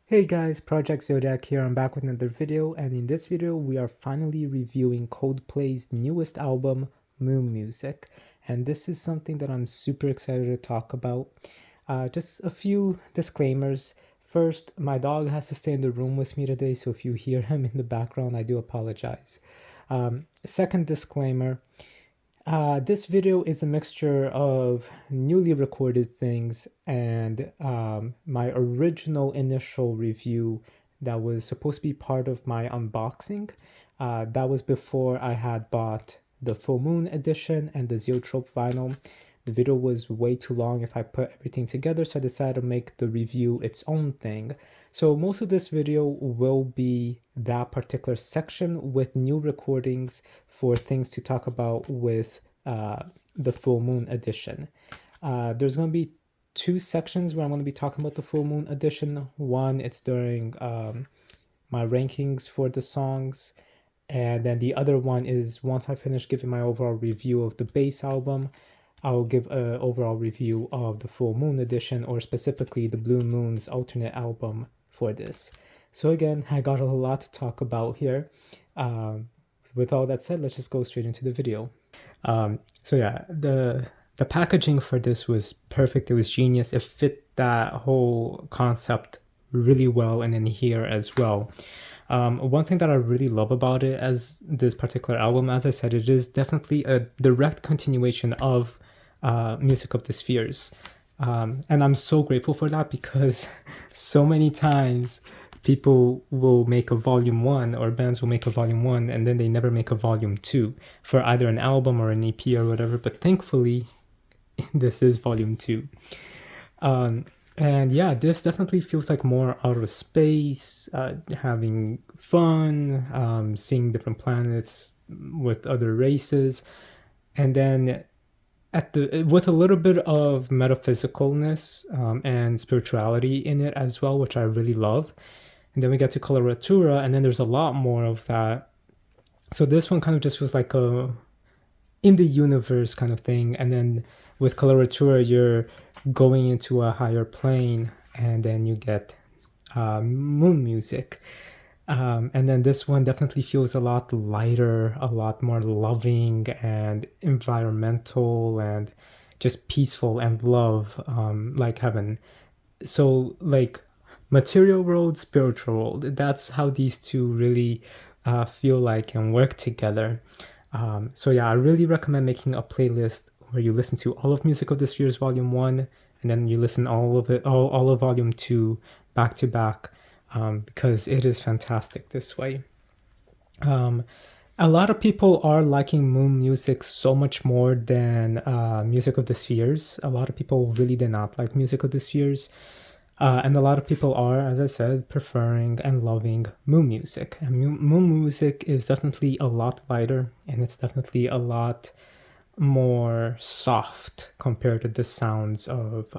Hey guys, project-zodiac here. I'm back with another video, and in this video we are finally reviewing Coldplay's newest album, Moon Music, and this is something that I'm super excited to talk about. Just a few disclaimers. First, my dog has to stay in the room with me today, so if you hear him in the background, I do apologize. Second disclaimer, this video is a mixture of newly recorded things and my original initial review that was supposed to be part of my unboxing. That was before I had bought the Full Moon edition and the Zeotrope vinyl. The video was way too long if I put everything together, so I decided to make the review its own thing. So most of this video will be that particular section with new recordings for things to talk about with the Full Moon edition. There's going to be two sections where I'm going to be talking about the Full Moon edition. One, it's during my rankings for the songs. And then the other one is once I finish giving my overall review of the base album, I'll give an overall review of the Full Moon edition, or specifically the Blue Moon's alternate album for this. So again, I got a lot to talk about here. With all that said, let's just go straight into the video. So yeah, the packaging for this was perfect. It was genius. It fit that whole concept really well, and in here as well. One thing that I really love about it as this particular album, as I said, it is definitely a direct continuation of Music of the Spheres. And I'm so grateful for that, because so many times people will make a volume 1, or bands will make a volume 1 and then they never make a volume 2 for either an album or an EP or whatever. But thankfully, this is volume 2. And yeah, this definitely feels like more outer space, having fun, seeing different planets with other races. And then with a little bit of metaphysicalness and spirituality in it as well, which I really love. And then we get to coloratura, and then there's a lot more of that. So this one kind of just feels like a in the universe kind of thing. And then with coloratura, you're going into a higher plane, and then you get moon music. And then this one definitely feels a lot lighter, a lot more loving and environmental and just peaceful and love, like heaven. So like material world, spiritual world, that's how these two really feel like and work together. So yeah, I really recommend making a playlist where you listen to all of Music of the Spheres Volume 1, and then you listen all of Volume 2 back to back. Because it is fantastic this way. A lot of people are liking Moon Music so much more than Music of the Spheres. A lot of people really did not like Music of the Spheres. And a lot of people are, as I said, preferring and loving Moon Music. And Moon Music is definitely a lot lighter, and it's definitely a lot more soft compared to the sounds of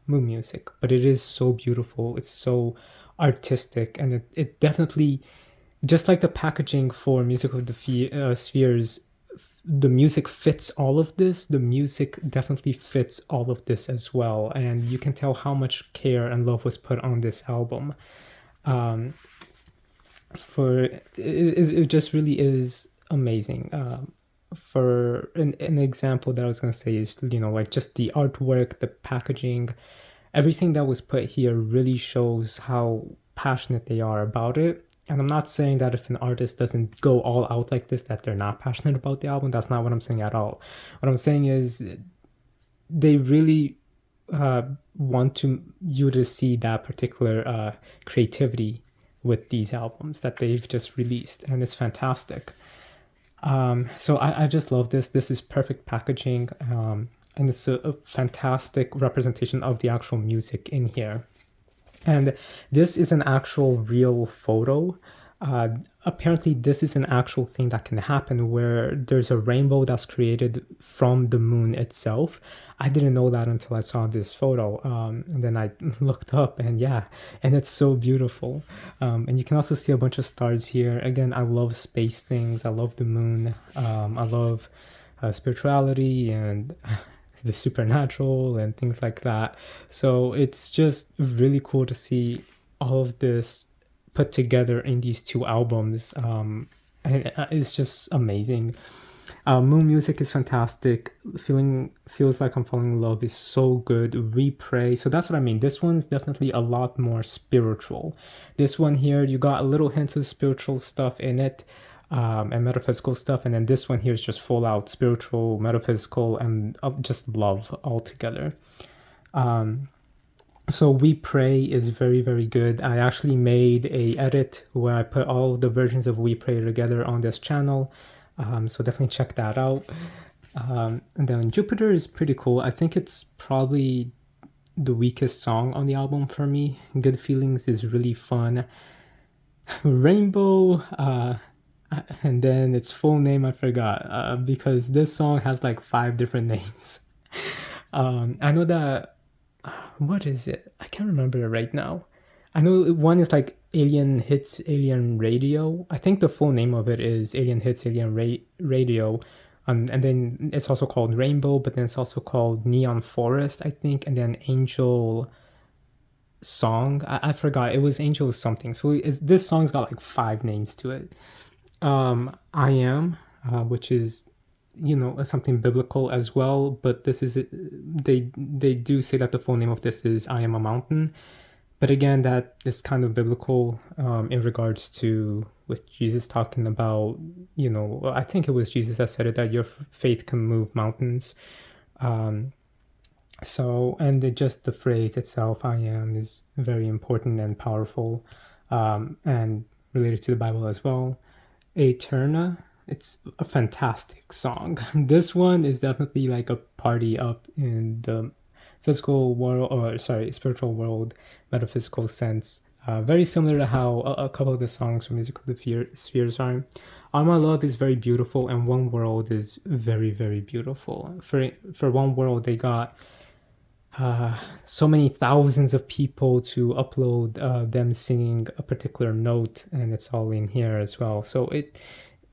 Moon Music. But it is so beautiful. It's so artistic, and it definitely, just like the packaging for Music of the Spheres, the music fits all of this. The music definitely fits all of this as well, and you can tell how much care and love was put on this album. It just really is amazing. For an example that I was going to say is, like just the artwork, the packaging, everything that was put here really shows how passionate they are about it. And I'm not saying that if an artist doesn't go all out like this, that they're not passionate about the album. That's not what I'm saying at all. What I'm saying is they really want you to see that particular creativity with these albums that they've just released, and it's fantastic. So I just love this. This is perfect packaging, and it's a fantastic representation of the actual music in here. And this is an actual real photo. Apparently, this is an actual thing that can happen, where there's a rainbow that's created from the moon itself. I didn't know that until I saw this photo. And then I looked up, and yeah, and it's so beautiful. And you can also see a bunch of stars here. Again, I love space things. I love the moon. I love spirituality and the supernatural and things like that. So it's just really cool to see all of this put together in these two albums, and it's just amazing. Moon Music is fantastic. Feels like I'm falling in love is so good. We Pray. So that's what I mean. This one's definitely a lot more spiritual. This one here, you got a little hints of spiritual stuff in it, and metaphysical stuff, and then this one here is just full out spiritual, metaphysical, and just love altogether. So We Pray is very, very good. I actually made a edit where I put all the versions of We Pray together on this channel. So definitely check that out. And then Jupiter is pretty cool. I think it's probably the weakest song on the album for me. Good Feelings is really fun. Rainbow, and then its full name I forgot, because this song has like 5 different names. I know that, what is it? I can't remember it right now. I know one is like Alien Hits Alien Radio. I think the full name of it is Alien Hits Alien Radio. And then it's also called Rainbow, but then it's also called Neon Forest, I think, and then Angel Song. I forgot. It was Angel something. So this song's got like 5 names to it. I Am, which is, something biblical as well, but this is they do say that the full name of this is I Am a Mountain, but again, that is kind of biblical, in regards to with Jesus talking about, I think it was Jesus that said it, that your faith can move mountains. Just the phrase itself, I am, is very important and powerful, and related to the Bible as well. Eterna, it's a fantastic song. This one is definitely like a party up in the physical world, or sorry, spiritual world, metaphysical sense. Very similar to how a couple of the songs from Musical Spheres are. All My Love is very beautiful, and One World is very, very beautiful. For One World, they got so many thousands of people to upload them singing a particular note, and it's all in here as well. So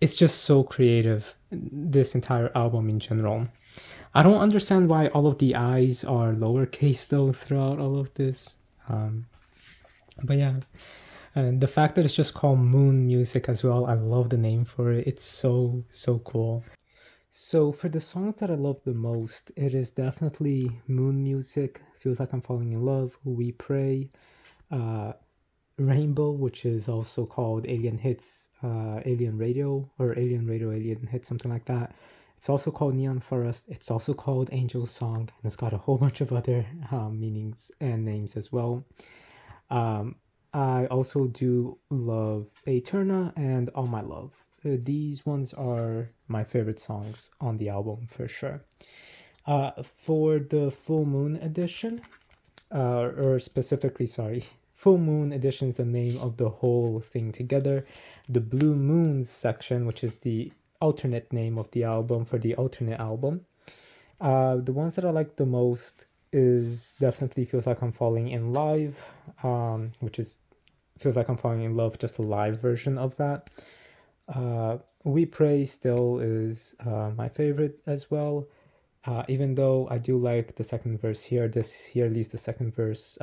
it's just so creative, this entire album in general. I don't understand why all of the I's are lowercase though throughout all of this. But yeah, and the fact that it's just called Moon Music as well, I love the name for it. It's so cool. So for the songs that I love the most, it is definitely Moon Music, Feels Like I'm Falling in Love, We Pray, Rainbow, which is also called Alien Hits Alien Radio, or Alien Radio Alien Hits, something like that. It's also called Neon Forest. It's also called Angel Song, and it's got a whole bunch of other meanings and names as well. I also do love Eterna and All My Love. These ones are my favorite songs on the album for sure. For the Full Moon edition, or specifically, sorry, Full Moon edition is the name of the whole thing together. The Blue Moons section, which is the alternate name of the album for the alternate album. The ones that I like the most is definitely Feels Like I'm Falling in Live, which is Feels Like I'm Falling in Love, just a live version of that. We Pray still is my favorite as well, even though I do like the second verse here. This here leaves the second verse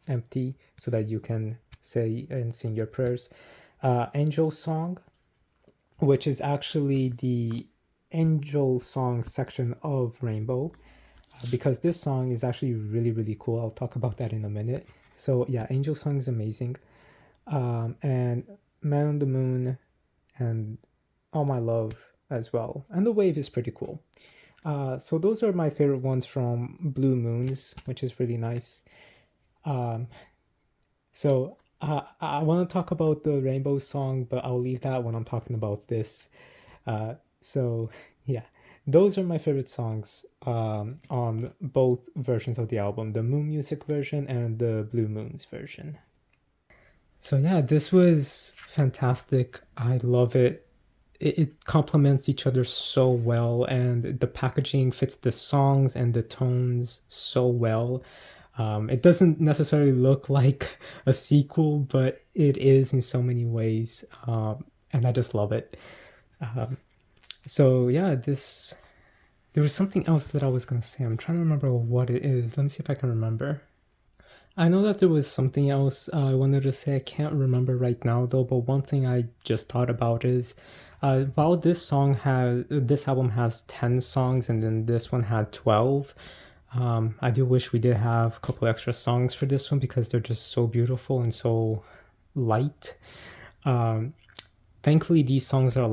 empty so that you can say and sing your prayers. Angel Song, which is actually the Angel Song section of Rainbow, because this song is actually really, really cool. I'll talk about that in a minute. So yeah, Angel Song is amazing. And Man on the Moon and All My Love as well. And The Wave is pretty cool. So those are my favorite ones from Blue Moons, which is really nice. So I want to talk about the Rainbow song, but I'll leave that when I'm talking about this. So yeah, those are my favorite songs on both versions of the album, the Moon Music version and the Blue Moons version. So yeah, this was fantastic. I love it. It complements each other so well, and the packaging fits the songs and the tones so well. It doesn't necessarily look like a sequel, but it is in so many ways, and I just love it. So yeah, there was something else that I was gonna say. I'm trying to remember what it is. Let me see if I can remember. I know that there was something else I wanted to say. I can't remember right now though, but one thing I just thought about is while this album has 10 songs and then this one had 12. I do wish we did have a couple extra songs for this one because they're just so beautiful and so light. Um, Thankfully, these songs are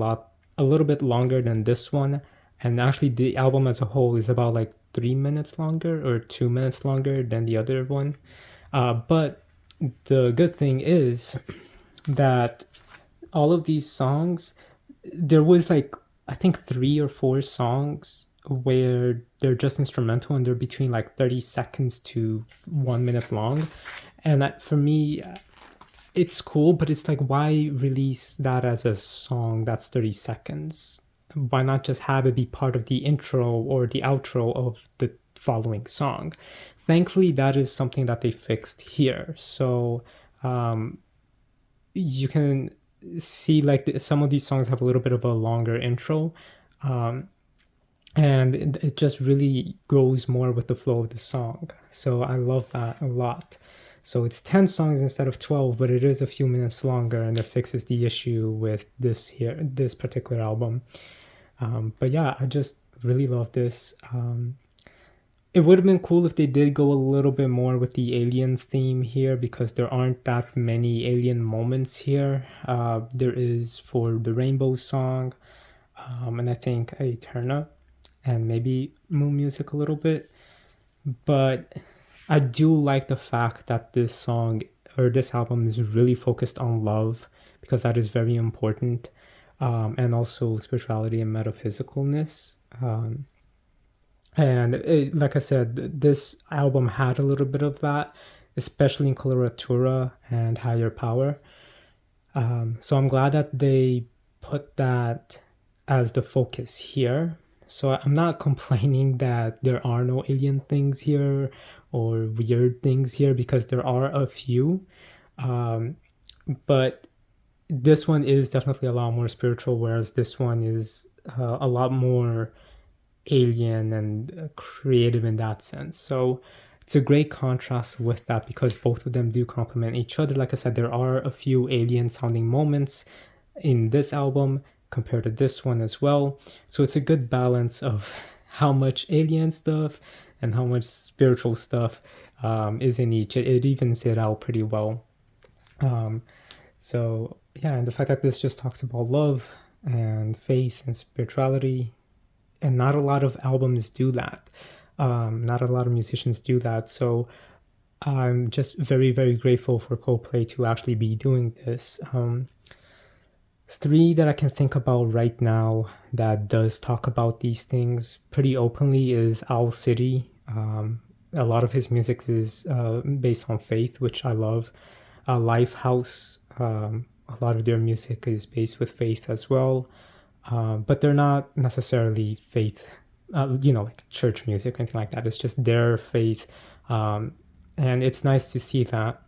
a little bit longer than this one, and actually, the album as a whole is about like 3 minutes longer or 2 minutes longer than the other one. But the good thing is that all of these songs, there was like I think 3 or 4 songs where they're just instrumental and they're between like 30 seconds to 1 minute long. And for me, it's cool, but it's like, why release that as a song that's 30 seconds? Why not just have it be part of the intro or the outro of the following song? Thankfully, that is something that they fixed here. So you can see like some of these songs have a little bit of a longer intro. And it just really goes more with the flow of the song. So I love that a lot. So it's 10 songs instead of 12, but it is a few minutes longer, and it fixes the issue with this particular album. But yeah, I just really love this. It would have been cool if they did go a little bit more with the alien theme here, because there aren't that many alien moments here. There is for the Rainbow song, and I think Eterna, and maybe Moon Music a little bit. But I do like the fact that this song or this album is really focused on love, because that is very important, and also spirituality and metaphysicalness. Like I said, this album had a little bit of that, especially in Coloratura and Higher Power. So I'm glad that they put that as the focus here. So I'm not complaining that there are no alien things here or weird things here, because there are a few. But this one is definitely a lot more spiritual, whereas this one is a lot more alien and creative in that sense. So it's a great contrast with that, because both of them do complement each other. Like I said, there are a few alien sounding moments in this album compared to this one as well. So it's a good balance of how much alien stuff and how much spiritual stuff is in each. It evens it out pretty well. So yeah, and the fact that this just talks about love and faith and spirituality, and not a lot of albums do that. Not a lot of musicians do that. So I'm just very, very grateful for Coldplay to actually be doing this. Three that I can think about right now that does talk about these things pretty openly is Owl City. A lot of his music is based on faith, which I love. Lifehouse, a lot of their music is based with faith as well. But they're not necessarily faith, like church music or anything like that. It's just their faith. And it's nice to see that.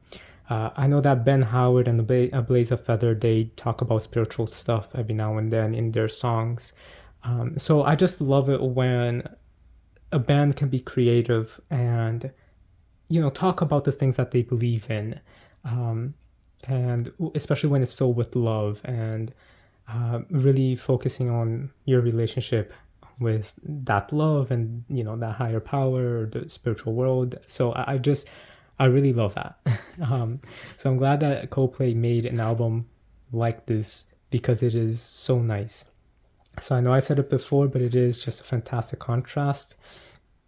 I know that Ben Howard and A Blaze of Feather, they talk about spiritual stuff every now and then in their songs. So I just love it when a band can be creative and, talk about the things that they believe in. And especially when it's filled with love and really focusing on your relationship with that love and, that higher power or the spiritual world. So I really love that. So I'm glad that Coldplay made an album like this, because it is so nice. So I know I said it before, but it is just a fantastic contrast.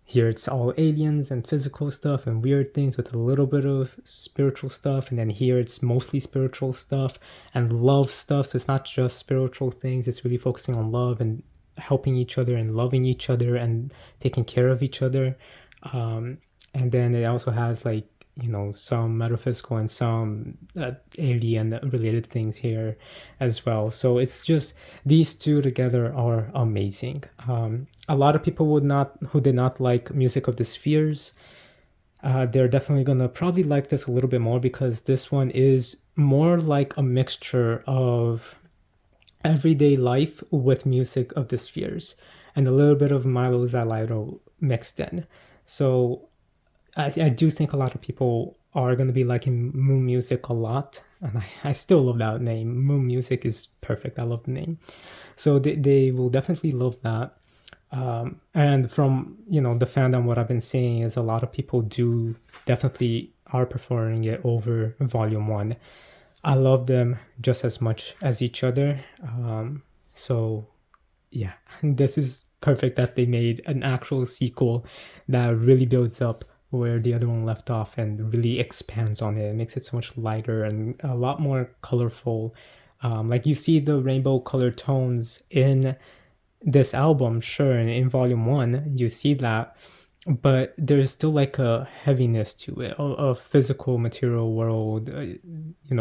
Here it's all aliens and physical stuff and weird things with a little bit of spiritual stuff. And then here it's mostly spiritual stuff and love stuff. So it's not just spiritual things. It's really focusing on love and helping each other and loving each other and taking care of each other. And then it also has like, some metaphysical and some alien related things here as well. So it's just, these two together are amazing. A lot of people who did not like Music of the Spheres, they're definitely gonna probably like this a little bit more, because this one is more like a mixture of everyday life with Music of the Spheres and a little bit of Milo Zalairo mixed in. So I do think a lot of people are going to be liking Moon Music a lot. And I still love that name. Moon Music is perfect. I love the name. So they will definitely love that. And from, the fandom, what I've been seeing is a lot of people do definitely are preferring it over Volume 1. I love them just as much as each other. So yeah, this is perfect that they made an actual sequel that really builds up where the other one left off and really expands on it. It makes it so much lighter and a lot more colorful. Like you see the rainbow color tones in this album, sure, and in Volume 1, you see that, but there's still like a heaviness to it, a physical material world,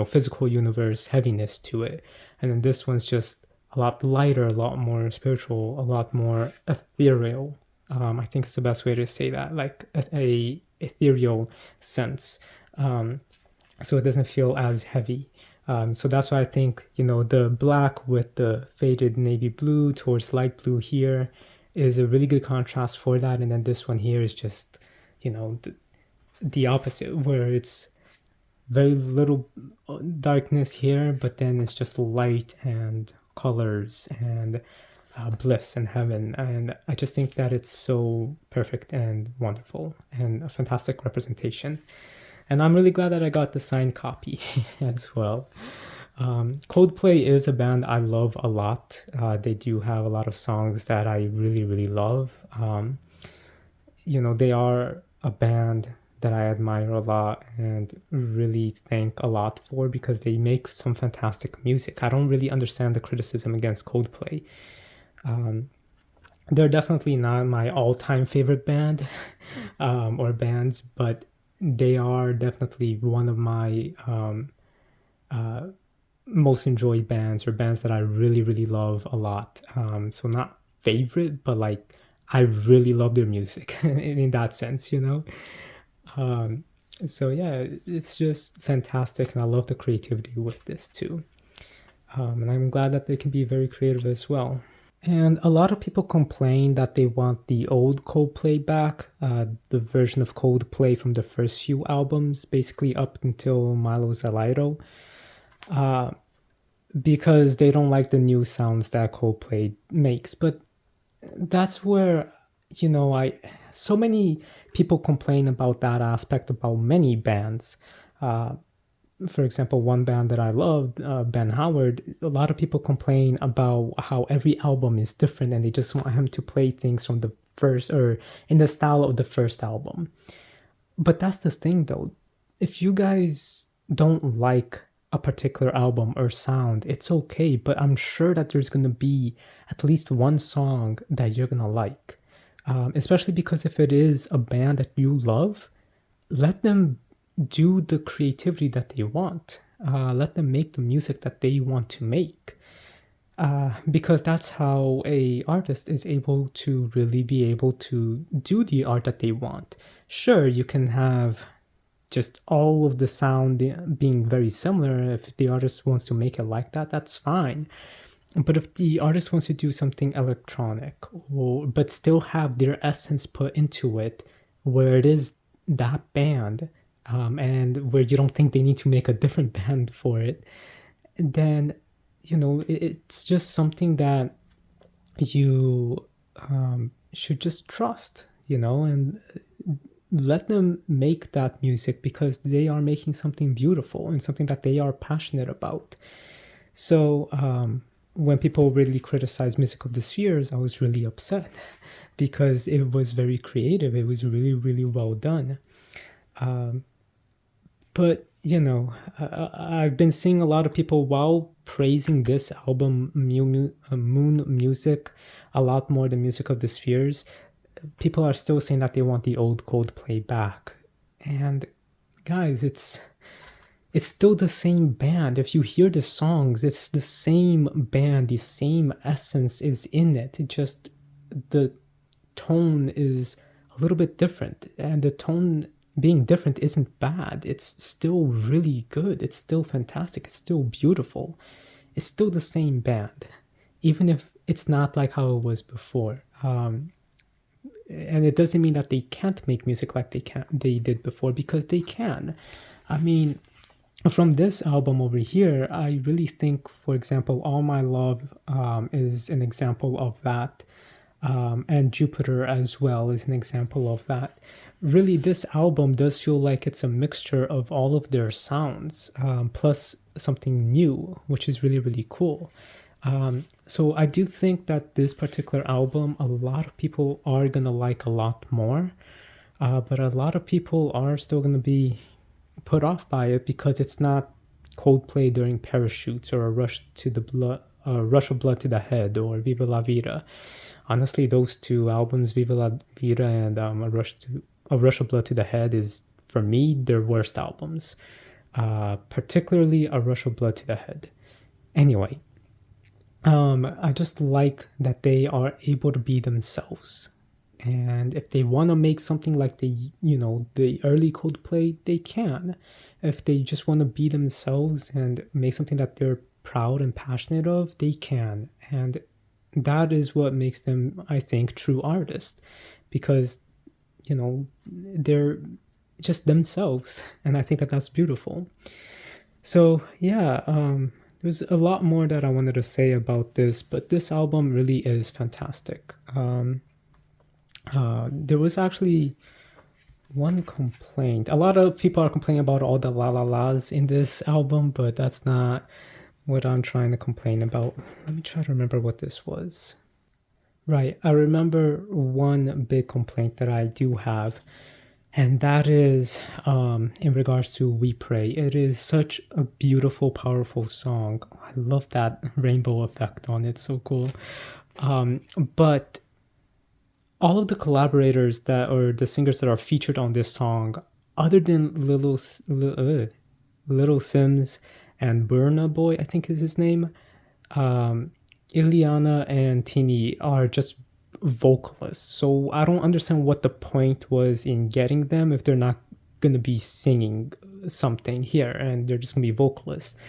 physical universe heaviness to it. And then this one's just a lot lighter, a lot more spiritual, a lot more ethereal. I think it's the best way to say that, like a ethereal sense. So it doesn't feel as heavy. So that's why I think, the black with the faded navy blue towards light blue here is a really good contrast for that. And then this one here is just, the opposite, where it's very little darkness here, but then it's just light and colors and bliss and heaven. And I just think that it's so perfect and wonderful and a fantastic representation. And I'm really glad that I got the signed copy as well. Coldplay is a band I love a lot. They do have a lot of songs that I really, really love. They are a band that I admire a lot and really thank a lot for because they make some fantastic music. I don't really understand the criticism against Coldplay. They're definitely not my all-time favorite band or bands, but they are definitely one of my most enjoyed bands or bands that I really, really love a lot. So not favorite, but like I really love their music in that sense, So yeah, it's just fantastic, and I love the creativity with this too. And I'm glad that they can be very creative as well. And a lot of people complain that they want the old Coldplay back, the version of Coldplay from the first few albums, basically up until Milo Zalairo, because they don't like the new sounds that Coldplay makes. But that's where, so many people complain about that aspect about many bands. For example, one band that I loved, Ben Howard, a lot of people complain about how every album is different and they just want him to play things from the first or in the style of the first album. But that's the thing though. If you guys don't like a particular album or sound, it's okay, but I'm sure that there's going to be at least one song that you're going to like. Especially because if it is a band that you love, let them do the creativity that they want. Let them make the music that they want to make. Because that's how a artist is able to really be able to do the art that they want. Sure, you can have just all of the sound being very similar. If the artist wants to make it like that, that's fine. But if the artist wants to do something electronic, but still have their essence put into it, where it is that band, and where you don't think they need to make a different band for it, then, it's just something that you should just trust, and let them make that music because they are making something beautiful and something that they are passionate about. So when people really criticize Music of the Spheres, I was really upset because it was very creative. It was really, really well done. But, I've been seeing a lot of people, while praising this album, Moon Music, a lot more than Music of the Spheres, people are still saying that they want the old Coldplay back. And guys, it's still the same band. If you hear the songs, it's the same band, the same essence is in it. It just, the tone is a little bit different. And the tone being different isn't bad. It's still really good. It's still fantastic. It's still beautiful. It's still the same band, even if it's not like how it was before. and it doesn't mean that they can't make music like they did before, because they can. I mean, from this album over here, I really think, for example, All My Love is an example of that. And Jupiter as well is an example of that. Really, this album does feel like it's a mixture of all of their sounds, plus something new, which is really, really cool. So I do think that this particular album, a lot of people are gonna like a lot more, but a lot of people are still gonna be put off by it because it's not Coldplay during Parachutes or a rush of blood to the head or Viva La Vida. Honestly, those two albums, Viva La Vida and a rush of blood to the head, is for me their worst albums. Particularly a rush of blood to the head. Anyway, I just like that they are able to be themselves. And if they want to make something like the early Coldplay, they can. If they just want to be themselves and make something that they're proud and passionate of, they can. And that is what makes them, I think, true artists, because, they're just themselves. And I think that that's beautiful. So, yeah, there's a lot more that I wanted to say about this, but this album really is fantastic. There was actually one complaint. A lot of people are complaining about all the la la las in this album, but that's not what I'm trying to complain about. Let me try to remember what this was. Right, I remember one big complaint that I do have, and that is in regards to We Pray. It is such a beautiful, powerful song. I love that rainbow effect on it, so cool. But all of the collaborators or the singers that are featured on this song, other than Little Sims and Burna Boy, I think is his name, Ileana and Tini are just vocalists. So I don't understand what the point was in getting them if they're not going to be singing something here and they're just going to be vocalists.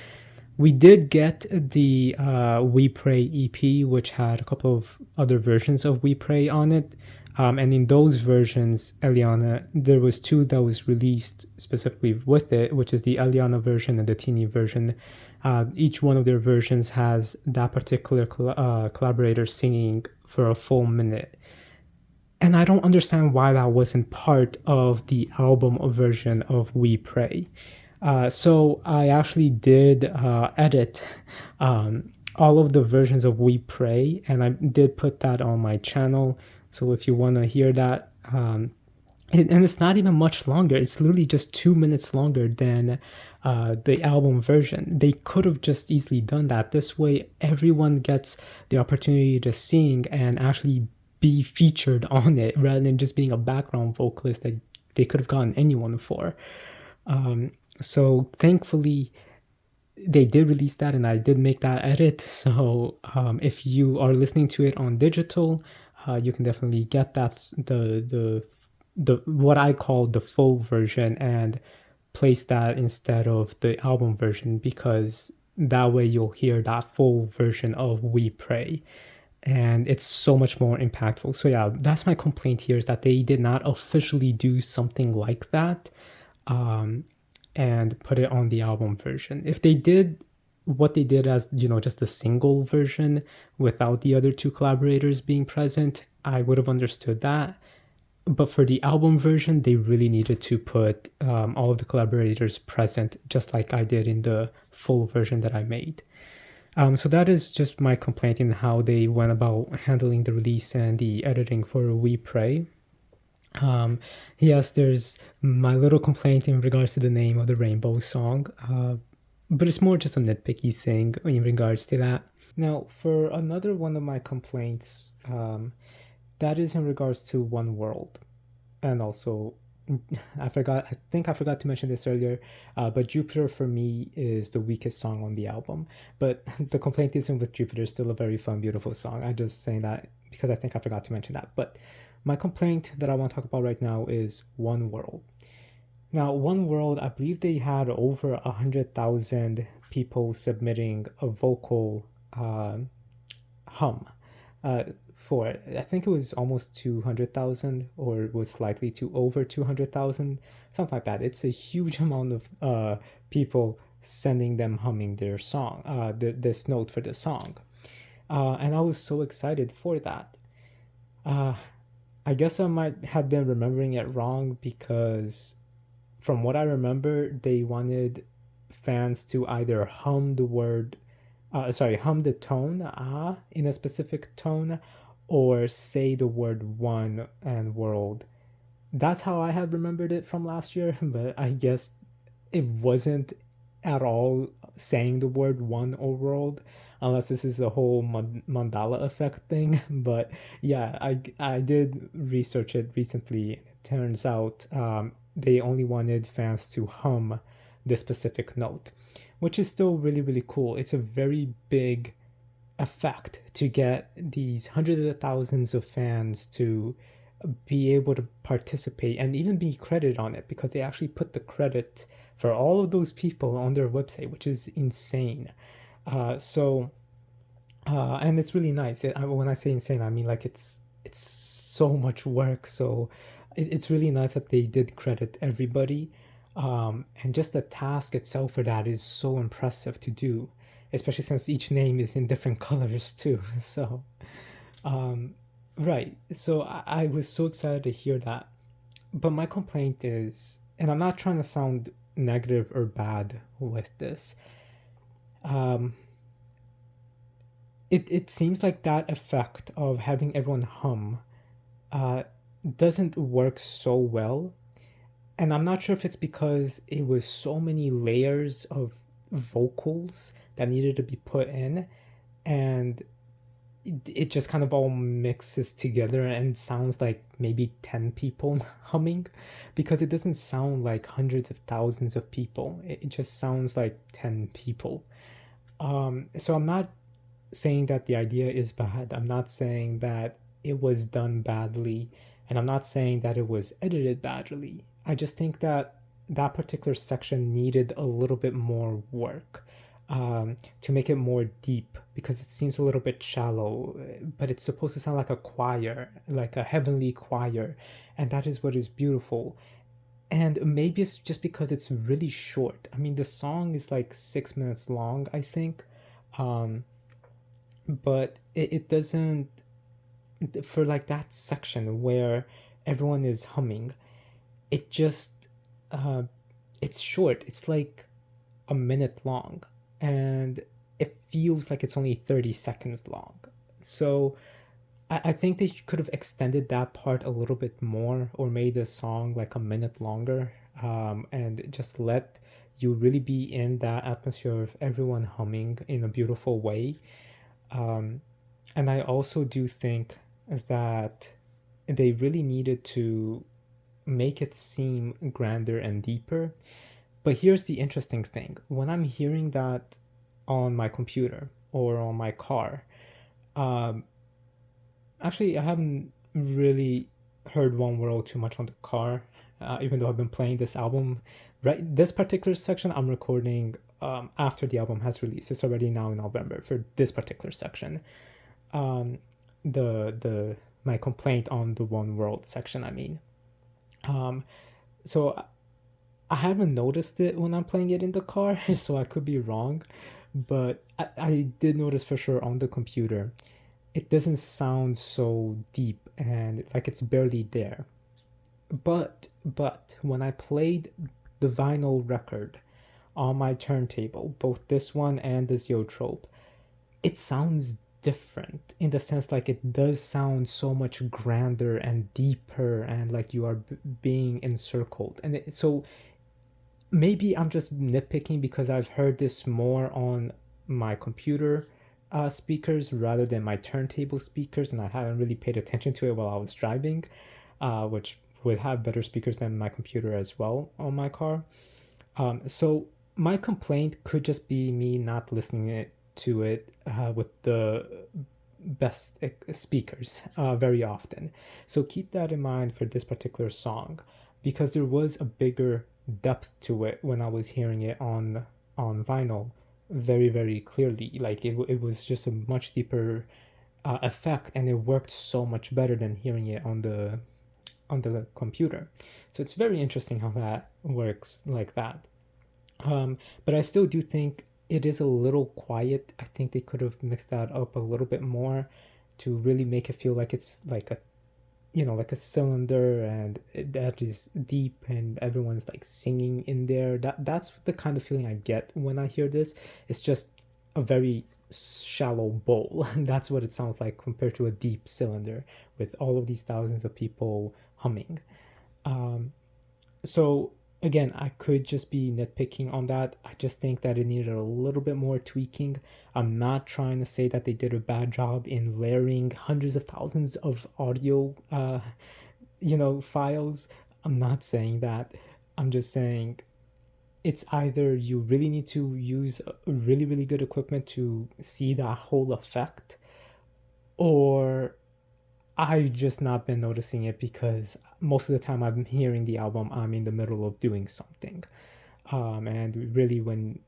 We did get the We Pray EP, which had a couple of other versions of We Pray on it. And in those versions, Eliana, there was two that was released specifically with it, which is the Eliana version and the Tini version. Each one of their versions has that particular collaborator singing for a full minute. And I don't understand why that wasn't part of the album version of We Pray. So I actually did edit all of the versions of We Pray, and I did put that on my channel. So if you want to hear that, and it's not even much longer. It's literally just 2 minutes longer than the album version. They could have just easily done that. This way, everyone gets the opportunity to sing and actually be featured on it, rather than just being a background vocalist that they could have gotten anyone for. So thankfully, they did release that, and I did make that edit. So if you are listening to it on digital, you can definitely get that the what I call the full version and place that instead of the album version, because that way you'll hear that full version of We Pray, and it's so much more impactful. So yeah, that's my complaint here, is that they did not officially do something like that and put it on the album version. If they did what they did as, just the single version without the other two collaborators being present, I would have understood that. But for the album version, they really needed to put all of the collaborators present, just like I did in the full version that I made. So that is just my complaint in how they went about handling the release and the editing for We Pray. Yes, there's my little complaint in regards to the name of the Rainbow song, but it's more just a nitpicky thing in regards to that. Now, for another one of my complaints, that is in regards to One World. And also, I think I forgot to mention this earlier, but Jupiter for me is the weakest song on the album. But the complaint isn't with Jupiter, it's still a very fun, beautiful song. I'm just saying that because I think I forgot to mention that. But my complaint that I want to talk about right now is One World. Now, One World, I believe they had over 100,000 people submitting a vocal hum uh, for it. I think it was almost 200,000 or it was slightly to over 200,000, something like that. It's a huge amount of people sending them humming their song, this note for the song. And I was so excited for that. Uh, I guess I might have been remembering it wrong because from what I remember, they wanted fans to either hum the word, hum the tone, in a specific tone, or say the word one and world. That's how I have remembered it from last year, but I guess it wasn't at all saying the word one or world, unless this is a whole mandala effect thing. But yeah, I did research it recently. It turns out they only wanted fans to hum the specific note, which is still really, really cool. It's a very big effect to get these hundreds of thousands of fans to be able to participate and even be credited on it, because they actually put the credit for all of those people on their website, which is insane. And it's really nice. When I say insane, I mean like it's so much work. So it's really nice that they did credit everybody, and just the task itself for that is so impressive to do, especially since each name is in different colors too. So um, right. So I was so excited to hear that. But my complaint is, and I'm not trying to sound negative or bad with this, um, it seems like that effect of having everyone hum uh, doesn't work so well. And I'm not sure if it's because it was so many layers of vocals that needed to be put in, and it just kind of all mixes together and sounds like maybe 10 people humming, because it doesn't sound like hundreds of thousands of people. It just sounds like 10 people. So I'm not saying that the idea is bad. I'm not saying that it was done badly, and I'm not saying that it was edited badly. I just think that that particular section needed a little bit more work, to make it more deep, because it seems a little bit shallow, but it's supposed to sound like a choir, like a heavenly choir, and that is what is beautiful. And maybe it's just because it's really short. I mean, the song is like 6 minutes long, I think. Um, but it doesn't, for like that section where everyone is humming, it just uh, it's short. It's like a minute long, and it feels like it's only 30 seconds long. So I think they could have extended that part a little bit more, or made the song like a minute longer, and just let you really be in that atmosphere of everyone humming in a beautiful way. Um, and I also do think that they really needed to make it seem grander and deeper. But here's the interesting thing: when I'm hearing that on my computer or on my car, um, actually, I haven't really heard One World too much on the car, even though I've been playing this album. Right, this particular section I'm recording after the album has released. It's already now in November for this particular section. Um, the my complaint on the One World section, I mean. Um, so I haven't noticed it when I'm playing it in the car, so I could be wrong, but I did notice for sure on the computer it doesn't sound so deep and like it's barely there. But when I played the vinyl record on my turntable, both this one and the Zoetrope, it sounds different in the sense like it does sound so much grander and deeper, and like you are being encircled. And so maybe I'm just nitpicking because I've heard this more on my computer speakers rather than my turntable speakers, and I haven't really paid attention to it while I was driving, which would have better speakers than my computer as well on my car. So my complaint could just be me not listening to it with the best speakers very often. So keep that in mind for this particular song, because there was a bigger depth to it when I was hearing it on vinyl very, very clearly. Like it was just a much deeper effect, and it worked so much better than hearing it on the computer. So it's very interesting how that works like that. But I still do think it is a little quiet. I think they could have mixed that up a little bit more to really make it feel like it's like a, like a cylinder, and that is deep and everyone's like singing in there. That's the kind of feeling I get when I hear this. It's just a very shallow bowl. That's what it sounds like compared to a deep cylinder with all of these thousands of people humming. So again, I could just be nitpicking on that. I just think that it needed a little bit more tweaking. I'm not trying to say that they did a bad job in layering hundreds of thousands of audio files. I'm not saying that. I'm just saying it's either you really need to use really, really good equipment to see that whole effect, or I've just not been noticing it because most of the time I'm hearing the album, I'm in the middle of doing something. And really, when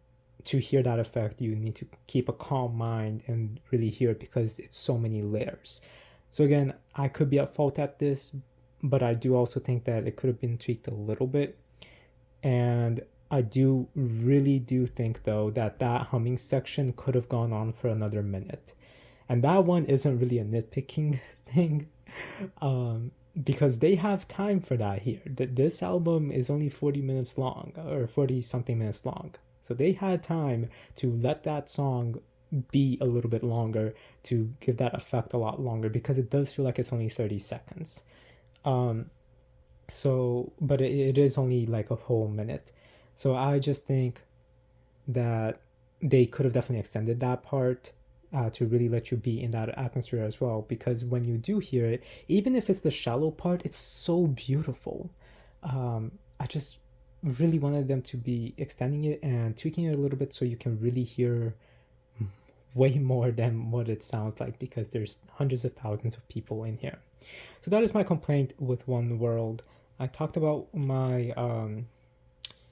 to hear that effect, you need to keep a calm mind and really hear it because it's so many layers. So again, I could be at fault at this, but I do also think that it could have been tweaked a little bit. And I do really do think though that that humming section could have gone on for another minute. And that one isn't really a nitpicking thing, because they have time for that here. This album is only 40 minutes long, or 40 something minutes long. So they had time to let that song be a little bit longer to give that effect a lot longer, because it does feel like it's only 30 seconds. But it is only like a whole minute. So I just think that they could have definitely extended that part to really let you be in that atmosphere as well. Because when you do hear it, even if it's the shallow part, it's so beautiful. I just really wanted them to be extending it and tweaking it a little bit so you can really hear way more than what it sounds like, because there's hundreds of thousands of people in here. So that is my complaint with One World. I talked about my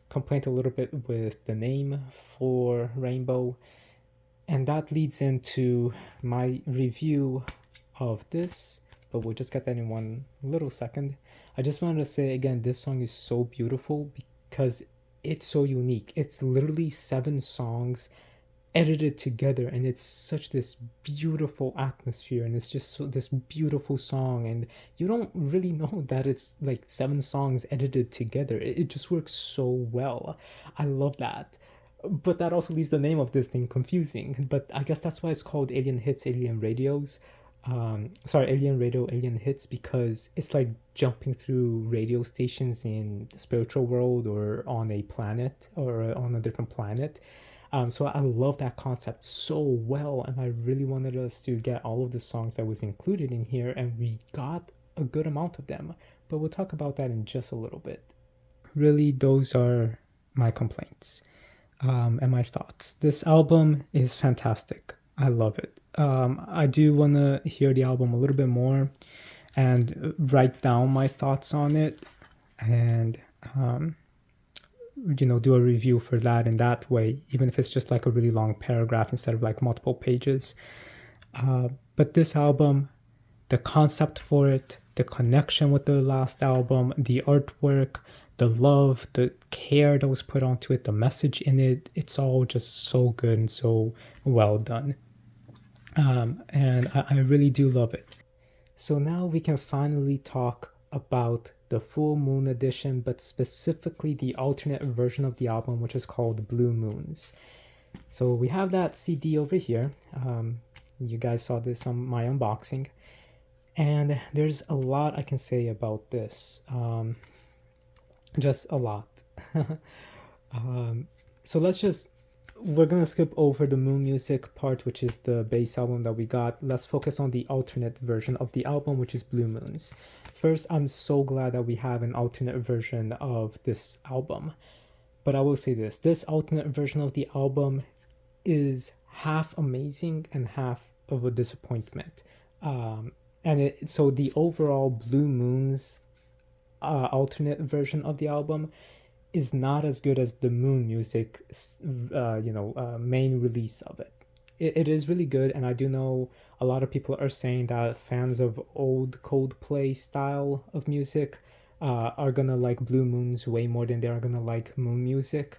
complaint a little bit with the name for Rainbow, and that leads into my review of this, but we'll just get that in one little second. I just wanted to say again, this song is so beautiful because it's so unique. It's literally 7 songs edited together, and it's such this beautiful atmosphere, and it's just so this beautiful song, and you don't really know that it's like 7 songs edited together. It just works so well. I love that. But that also leaves the name of this thing confusing, but I guess that's why it's called Alien Hits, Alien Radios. Alien Radio, Alien Hits, because it's like jumping through radio stations in the spiritual world or on a planet or on a different planet. So I love that concept so well, and I really wanted us to get all of the songs that was included in here, and we got a good amount of them. But we'll talk about that in just a little bit. Really, those are my complaints and my thoughts. This album is fantastic. I love it. I do want to hear the album a little bit more and write down my thoughts on it, and do a review for that in that way, even if it's just like a really long paragraph instead of like multiple pages. But this album, the concept for it, the connection with the last album, the artwork, the love, the care that was put onto it, the message in it, it's all just so good and so well done. And I really do love it. So now we can finally talk about the Full Moon edition, but specifically the alternate version of the album, which is called Blue Moons. So we have that CD over here. You guys saw this on my unboxing, and there's a lot I can say about this. Just a lot. So we're gonna skip over the Moon Music part, which is the base album that we got. Let's focus on the alternate version of the album, which is Blue Moons. First, I'm so glad that we have an alternate version of this album. But I will say this alternate version of the album is half amazing and half of a disappointment. So the overall Blue Moons alternate version of the album is not as good as the Moon Music main release of it. it is really good, and I do know a lot of people are saying that fans of old Coldplay style of music are gonna like Blue Moons way more than they are gonna like Moon music,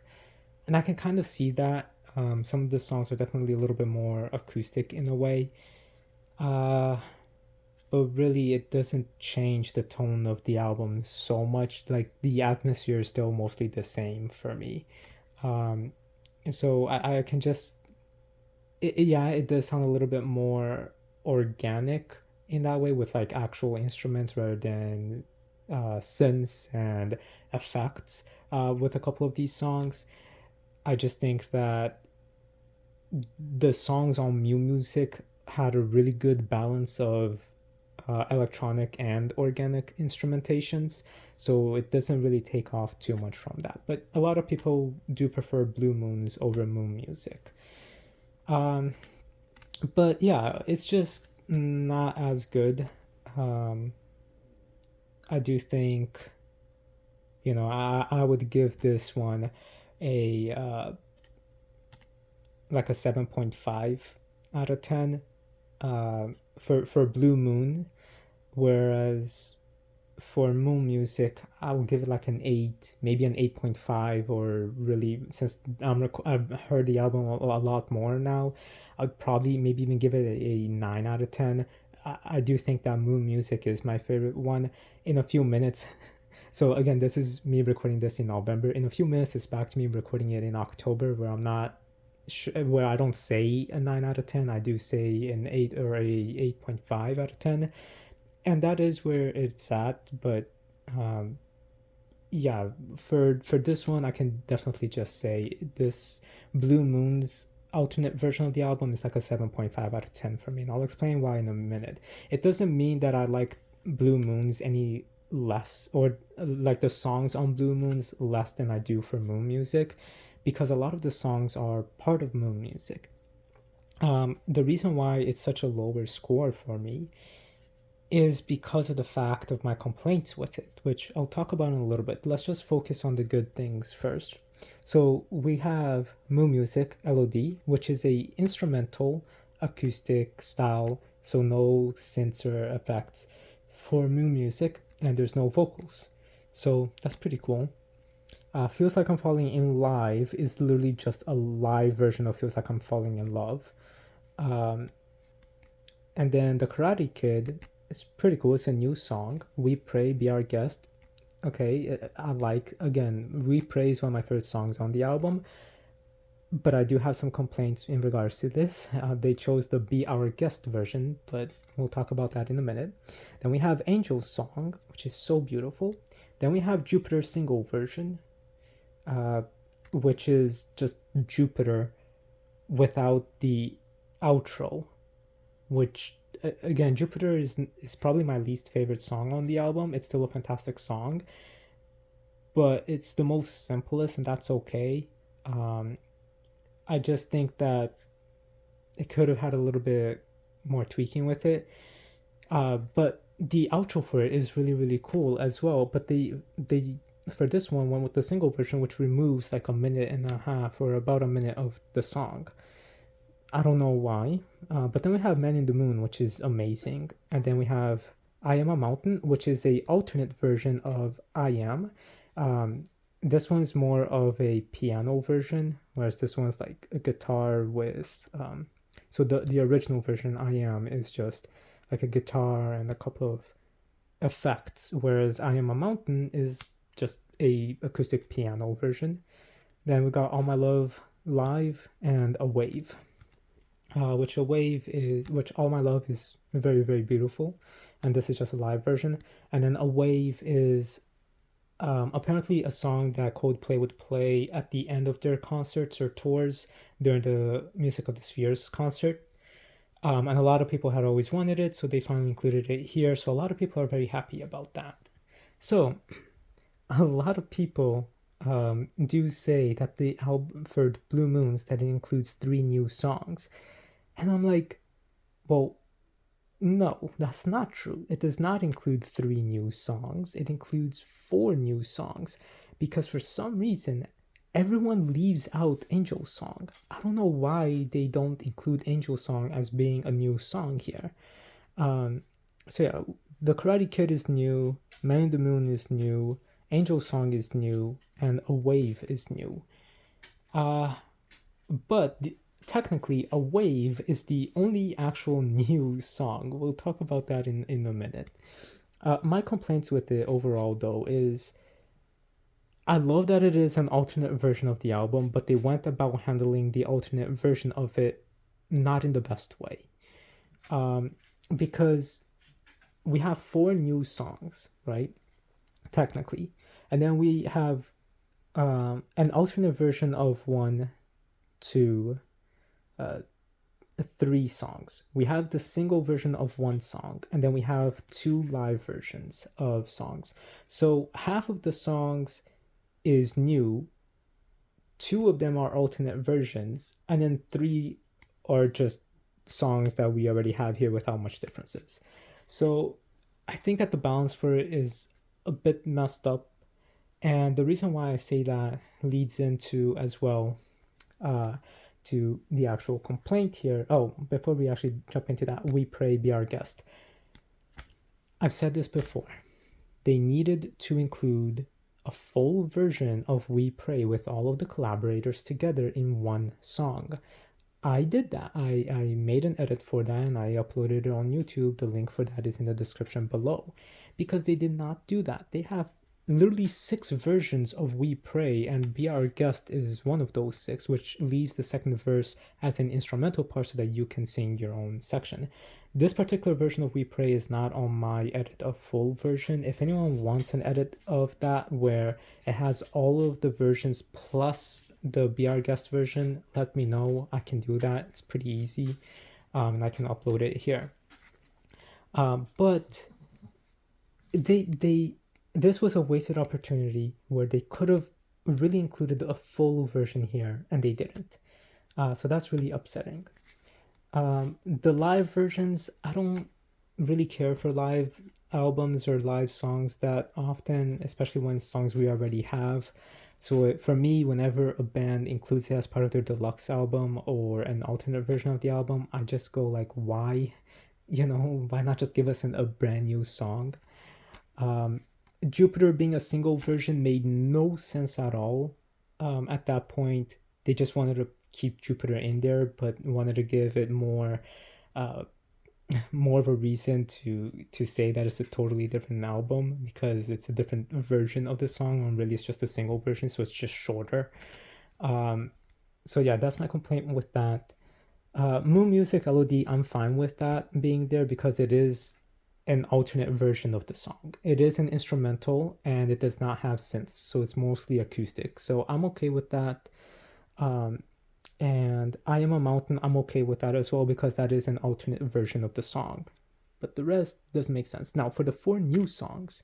and I can kind of see that. Some of the songs are definitely a little bit more acoustic in a way, uh, but really it doesn't change the tone of the album so much. Like the atmosphere is still mostly the same for me. Um, so I can just yeah, it does sound a little bit more organic in that way with like actual instruments rather than synths and effects with a couple of these songs. I just think that the songs on Mew Music had a really good balance of electronic and organic instrumentations, so it doesn't really take off too much from that. But a lot of people do prefer Blue Moons over Moon Music. Um, but yeah, it's just not as good. Um, I do think, I would give this one a like a 7.5 out of 10 for Blue Moon, whereas for Moon Music, I would give it like an 8, maybe an 8.5, or really, since I've heard the album a lot more now, I'd probably maybe even give it a 9 out of 10. I do think that Moon Music is my favorite one. In a few minutes, so again, this is me recording this in November. In a few minutes, it's back to me recording it in October, where I'm not where I don't say a 9 out of 10, I do say an 8 or a 8.5 out of 10, and that is where it's at. But um, yeah, for this one, I can definitely just say this Blue Moon's alternate version of the album is like a 7.5 out of 10 for me, and I'll explain why in a minute. It doesn't mean that I like Blue Moons any less, or like the songs on Blue Moons less than I do for Moon Music, because a lot of the songs are part of Moon Music. The reason why it's such a lower score for me is because of the fact of my complaints with it, which I'll talk about in a little bit. Let's just focus on the good things first. So we have Moon Music LOD, which is a instrumental acoustic style, so no synths or effects for Moon Music, and there's no vocals. So that's pretty cool. Feels Like I'm Falling in Live is literally just a live version of Feels Like I'm Falling in Love. And then The Karate Kid is pretty cool. It's a new song. We Pray, Be Our Guest. Okay, I like, again, We Pray is one of my favorite songs on the album, but I do have some complaints in regards to this. They chose the Be Our Guest version, but we'll talk about that in a minute. Then we have Angel's Song, which is so beautiful. Then we have Jupiter's single version, which is just Jupiter without the outro, which again, Jupiter is probably my least favorite song on the album. It's still a fantastic song, but it's the most simplest, and that's okay. I just think that it could have had a little bit more tweaking with it. But the outro for it is really, really cool as well. But they for this one went with the single version, which removes like a minute and a half or about a minute of the song. I don't know why. But then we have Man in the Moon, which is amazing. And then we have I Am a Mountain, which is a alternate version of I Am. This one's more of a piano version, whereas this one's like a guitar with so the original version I Am is just like a guitar and a couple of effects, whereas I Am a Mountain is just a acoustic piano version. Then we got All My Love Live and A Wave. Which All My Love is very, very beautiful, and this is just a live version. And then A Wave is apparently a song that Coldplay would play at the end of their concerts or tours during the Music of the Spheres concert. And a lot of people had always wanted it, so they finally included it here. So a lot of people are very happy about that. So a lot of people do say that the album for Blue Moons, that it includes 3 new songs. And I'm like, well, no, that's not true. It does not include 3 new songs. It includes 4 new songs, because for some reason, everyone leaves out Angel Song. I don't know why they don't include Angel Song as being a new song here. Um, so yeah, the Karate Kid is new, Man in the Moon is new, Angel Song is new, and A Wave is new. Uh, but technically, A Wave is the only actual new song. We'll talk about that in a minute. My complaints with it overall, though, is I love that it is an alternate version of the album, but they went about handling the alternate version of it not in the best way. Because we have 4 new songs, right? Technically. And then we have an alternate version of 1, 2, 3 songs. We have the single version of 1 song, and then we have 2 live versions of songs. So half of the songs is new, 2 of them are alternate versions, and then 3 are just songs that we already have here without much differences. So I think that the balance for it is a bit messed up. And the reason why I say that leads into as well to the actual complaint here. Oh, before we actually jump into that, We Pray, Be Our Guest. I've said this before. They needed to include a full version of We Pray with all of the collaborators together in one song. I did that. I made an edit for that and I uploaded it on YouTube. The link for that is in the description below. Because they did not do that. They have literally 6 versions of We Pray, and Be Our Guest is one of those 6, which leaves the second verse as an instrumental part so that you can sing your own section. This particular version of We Pray is not on my edit of full version. If anyone wants an edit of that where it has all of the versions plus the Be Our Guest version, let me know. I can do that. It's pretty easy, and I can upload it here. But this was a wasted opportunity where they could have really included a full version here, and they didn't. So that's really upsetting. The live versions, I don't really care for live albums or live songs that often, especially when songs we already have. So for me, whenever a band includes it as part of their deluxe album or an alternate version of the album, I just go like, why? Why not just give us a brand new song? Jupiter being a single version made no sense at all. At that point, they just wanted to keep Jupiter in there, but wanted to give it more of a reason to say that it's a totally different album because it's a different version of the song, and really it's just a single version, so it's just shorter. So yeah, that's my complaint with that. Moon Music LOD, I'm fine with that being there because it is an alternate version of the song. It is an instrumental and it does not have synths, so it's mostly acoustic. So I'm okay with that. And I Am a Mountain, I'm okay with that as well because that is an alternate version of the song. But the rest doesn't make sense. Now, for the 4 new songs,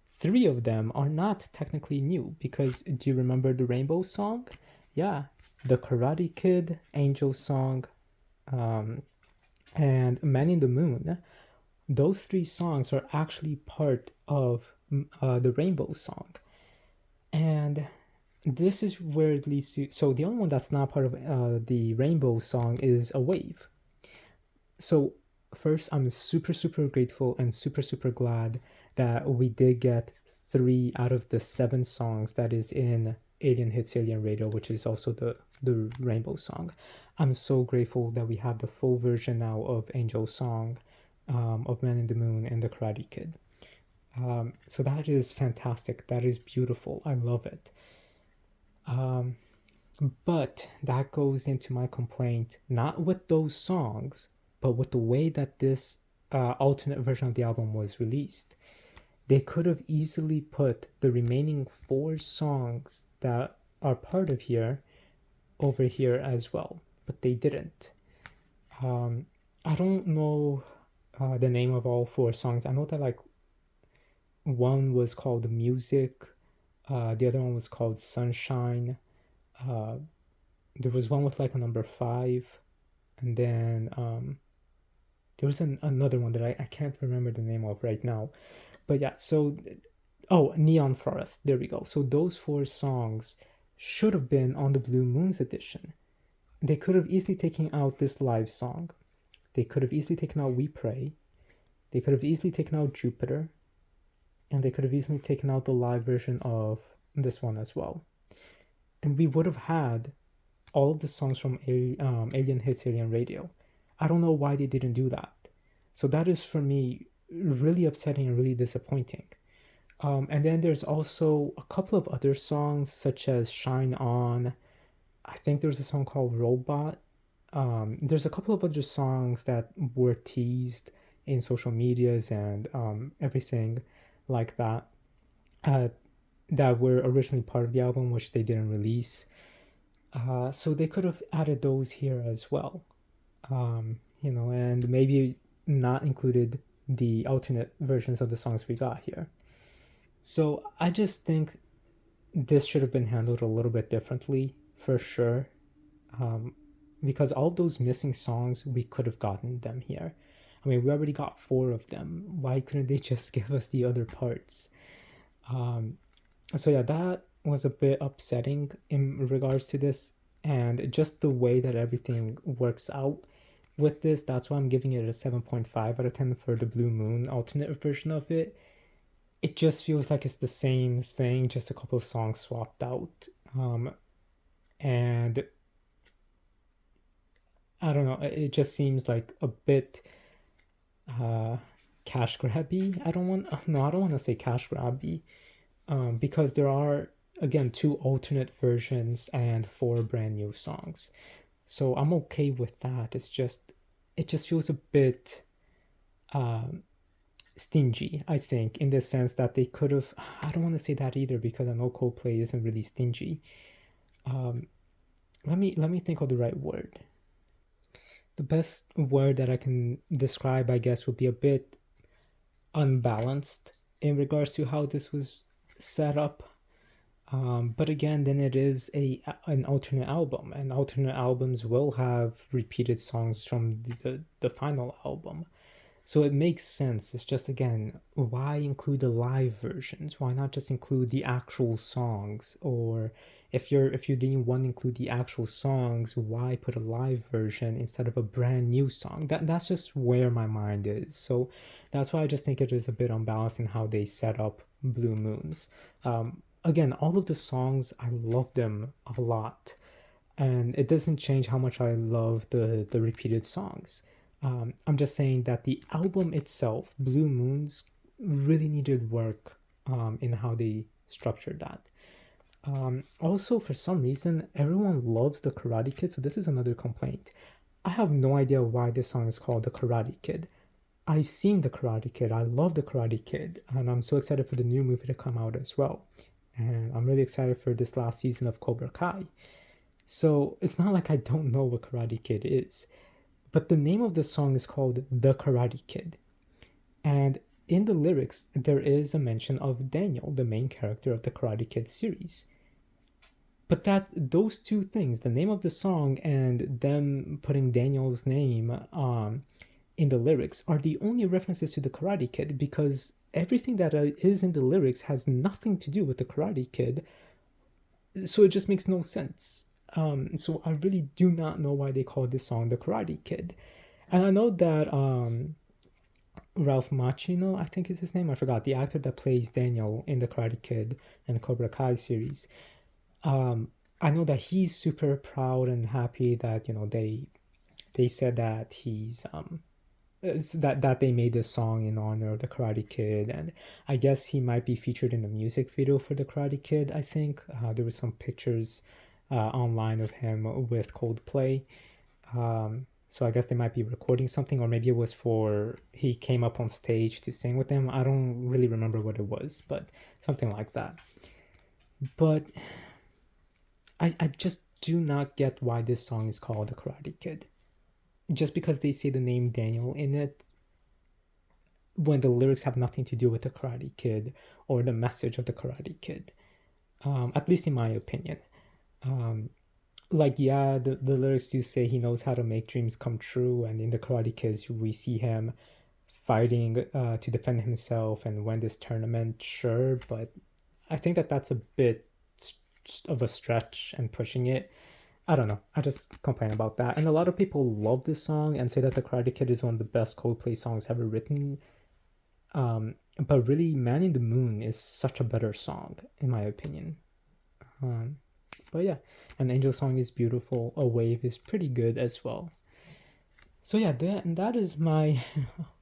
3 of them are not technically new because do you remember the Rainbow Song? Yeah, the Karate Kid, Angel Song, and Man in the Moon. Those 3 songs are actually part of the Rainbow Song. And this is where it leads to... So the only one that's not part of the Rainbow Song is A Wave. So first, I'm super, super grateful and super, super glad that we did get 3 out of the 7 songs that is in Alien Hits Alien Radio, which is also the Rainbow Song. I'm so grateful that we have the full version now of Angel Song, of Man in the Moon, and the Karate Kid. So that is fantastic. That is beautiful. I love it. But that goes into my complaint, not with those songs, but with the way that this alternate version of the album was released. They could have easily put the remaining 4 songs that are part of here over here as well, but they didn't. I don't know the name of all 4 songs. I know that like one was called Music, the other one was called Sunshine. There was one with like a number 5, and then there was another one that I can't remember the name of right now. But yeah, so Neon Forest, there we go. So those 4 songs should have been on the Blue Moons edition. They could have easily taken out this live song. They could have easily taken out We Pray. They could have easily taken out Jupiter. And they could have easily taken out the live version of this one as well. And we would have had all of the songs from Alien Hits Alien Radio. I don't know why they didn't do that. So that is, for me, really upsetting and really disappointing. And then there's also a couple of other songs, such as Shine On. I think there's a song called Robot. There's a couple of other songs that were teased in social medias and everything like that, that were originally part of the album, which they didn't release. So they could have added those here as well, and maybe not included the alternate versions of the songs we got here. So I just think this should have been handled a little bit differently, for sure, because all of those missing songs, we could have gotten them here. I mean, we already got 4 of them. Why couldn't they just give us the other parts? So yeah, that was a bit upsetting in regards to this, and just the way that everything works out with this, that's why I'm giving it a 7.5 out of 10 for the Blue Moon alternate version of it. It just feels like it's the same thing, just a couple of songs swapped out. And I don't know, it just seems like a bit cash grabby. I don't want to say cash grabby, because there are, again, 2 alternate versions and 4 brand new songs. So I'm okay with that. It just feels a bit stingy, I think, in the sense that they could have, I don't want to say that either, because I know Coldplay isn't really stingy. Let me think of the right word. The best word that I can describe, I guess, would be a bit unbalanced in regards to how this was set up. But again, then it is an alternate album, and alternate albums will have repeated songs from the final album. So it makes sense. It's just, again, why include the live versions? Why not just include the actual songs? Or if you didn't want to include the actual songs, why put a live version instead of a brand new song? That's just where my mind is. So that's why I just think it is a bit unbalanced in how they set up Blue Moons. Again, all of the songs, I love them a lot, and it doesn't change how much I love the repeated songs. I'm just saying that the album itself, Blue Moons, really needed work in how they structured that. Also, for some reason, everyone loves the Karate Kid, so this is another complaint. I have no idea why this song is called the Karate Kid. I've seen the Karate Kid, I love the Karate Kid, and I'm so excited for the new movie to come out as well. And I'm really excited for this last season of Cobra Kai. So it's not like I don't know what Karate Kid is. But the name of the song is called The Karate Kid. And in the lyrics, there is a mention of Daniel, the main character of the Karate Kid series. But those 2 things, the name of the song and them putting Daniel's name in the lyrics, are the only references to the Karate Kid, because everything that is in the lyrics has nothing to do with the Karate Kid. So it just makes no sense. So I really do not know why they called this song The Karate Kid. And I know that Ralph Macchio, I think is his name, I forgot, the actor that plays Daniel in The Karate Kid and the Cobra Kai series. I know that he's super proud and happy that, they said that he's that they made this song in honor of the Karate Kid, and I guess he might be featured in the music video for the Karate Kid. I think there were some pictures online of him with Coldplay, so I guess they might be recording something, or maybe it was he came up on stage to sing with them. I don't really remember what it was, but something like that. But I just do not get why this song is called The Karate Kid. Just because they say the name Daniel in it, when the lyrics have nothing to do with the Karate Kid or the message of the Karate Kid, at least in my opinion. The lyrics do say he knows how to make dreams come true, and in the Karate Kids we see him fighting to defend himself and win this tournament, sure, but I think that's a bit of a stretch and pushing it. I don't know. I just complain about that. And a lot of people love this song and say that The Karate Kid is one of the best Coldplay songs ever written. But really, Man in the Moon is such a better song, in my opinion. But yeah, An Angel Song is beautiful. A Wave is pretty good as well. So yeah, that is my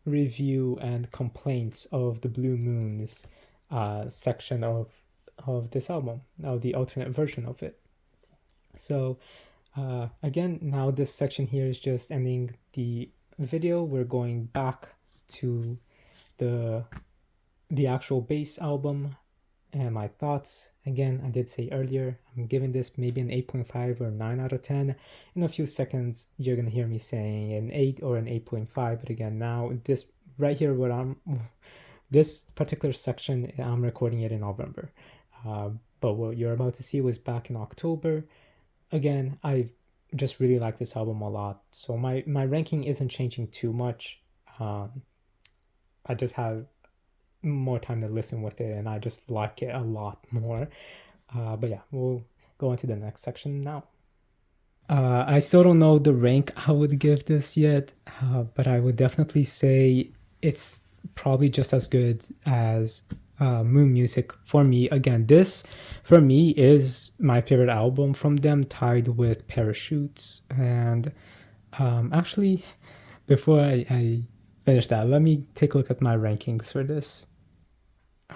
review and complaints of the Blue Moons section of this album, now the alternate version of it. So again, now this section here is just ending the video. We're going back to the actual bass album and my thoughts. Again, I did say earlier, I'm giving this maybe an 8.5 or 9 out of 10. In a few seconds, you're gonna hear me saying an 8 or an 8.5. But again, now this right here, this particular section, I'm recording it in November. But what you're about to see was back in October. Again, I just really like this album a lot. So my ranking isn't changing too much. I just have more time to listen with it, and I just like it a lot more. But yeah, we'll go into the next section now. I still don't know the rank I would give this yet, but I would definitely say it's probably just as good as Moon Music for me. Again, this for me is my favorite album from them, tied with Parachutes. And actually, before I finish that, let me take a look at my rankings for this.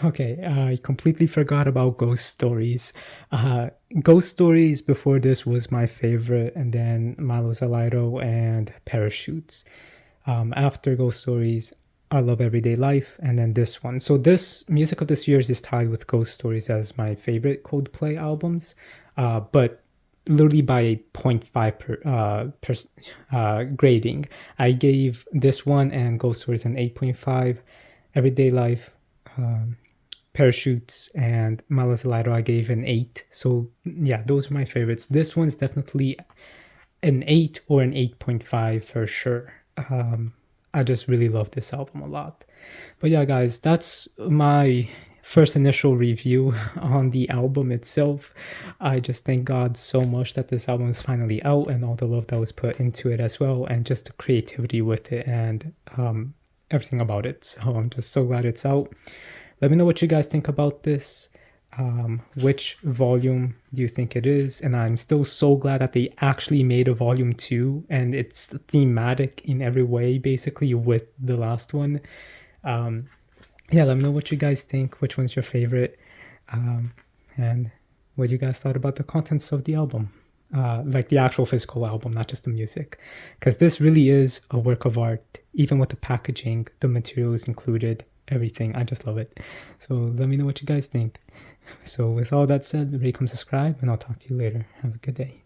Okay, I completely forgot about Ghost Stories. Ghost Stories before this was my favorite, and then Milo Zalairo and Parachutes. After Ghost Stories, I Love Everyday Life, and then this one. So this Music of the Spheres is tied with Ghost Stories as my favorite Coldplay albums, but literally by a 0.5 grading. I gave this one and Ghost Stories an 8.5. Everyday Life, Parachutes, and Malo Zalairo I gave an 8. So yeah, those are my favorites. This one's definitely an 8 or an 8.5 for sure. I just really love this album a lot. But yeah, guys, that's my first initial review on the album itself. I just thank God so much that this album is finally out, and all the love that was put into it as well, and just the creativity with it and everything about it. So I'm just so glad it's out. Let me know what you guys think about this. Which volume do you think it is? And I'm still so glad that they actually made a volume 2, and it's thematic in every way, basically, with the last one. Yeah, let me know what you guys think, which one's your favorite, and what you guys thought about the contents of the album, like the actual physical album, not just the music, because this really is a work of art, even with the packaging, the materials included, everything. I just love it. So let me know what you guys think. So with all that said, rate, comment, subscribe, and I'll talk to you later. Have a good day.